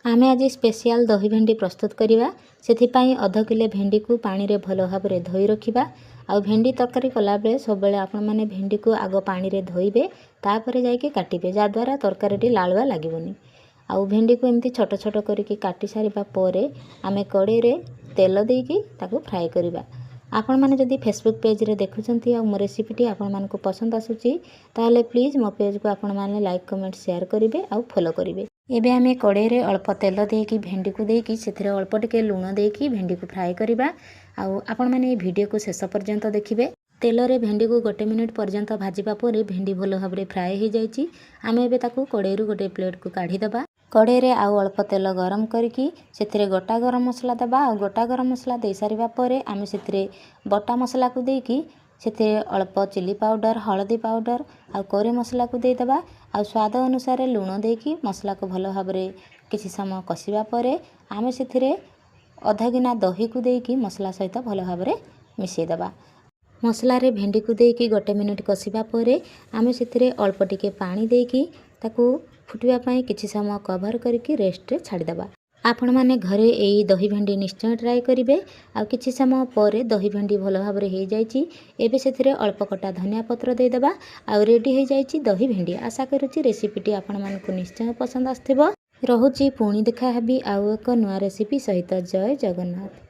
आमे आज स्पेशल दही भेंडी प्रस्तुत करवा से अध किले भेंडी को पानी रे भल भाव में धोई रखा। आ भेंडी तरकारी कला बेले सब आपण मैंने भेंडी को आग पानी रे धोइबे तापर जाइए काटिबे जद्वारा तरकारी लालुआ लगभग। आउ भेंडी को एमती छोट छोट करके काटी सारिबा परे आमे कड़े रे तेल देकी ताको फ्राए करवा। आपण मैंने जदि फेसबुक पेज रे देखुछंती आ मो रेसिपीटी आपण मानकु पसंद आसुची ताहले प्लीज मो पेज को आपण माने लाइक कमेंट शेयर करिवे आ फॉलो करिवे। एबे आमे कड़े रे अल्प तेल देकी भेंडी को देकी सेथिरे अल्प टिके लूण देकी भेंडी को फ्राए करवा। आउ आपण माने ए वीडियो को शेष पर्यंत देखिबे। तेल रे भेंडी को 1 मिनिट पर्यंत भाजिबा परे भेंडी भलो भाबरे फ्राए हो जाइची। आमे एबे ताकू कड़े रु गोटे प्लेट को काढी दबा। कड़े रे आउ अल्प तेल गरम करके सेथिरे गोटा गरम मसला दबा। आ गोटा गरम मसला दे सारिबा परे आमे सेथिरे बटा मसला को देकी सेथिरे अल्प चिली पाउडर हळदी पाउडर आ करी मसला को दे दबा। आ स्वाद अनुसार लूण देकी मसला को भलो भाबरे किछि समय कसिबा परे आमे सेथिरे आधा गिना दही को देकी मसला सहित भलो भाबरे मिसै दबा। मसला रे भेंडी को देकी 1 मिनिट कसिबा परे आमे सेथिरे अल्प टिके पानी देकी ताकू फुटिबा पई किछि समय कवर करके रेस्ट रे छाड़ी दबा। आपण माने घरे एई दही भेंडी निश्चय ट्राई करिवे। आ किछि समय परे दही भेंडी भलो भाबरे हे जाइची। एबे सेथिरे अल्प कटा धनिया पत्र दे दबा। आ रेडी हे जाइची दही भेंडी। आशा करूची रेसिपीटी आपण मानकु निश्चय पसंद आस्थिबो। रहुची पुणी देखा हेबी आउ एक नुआ रेसिपी सहित। जय जगन्नाथ।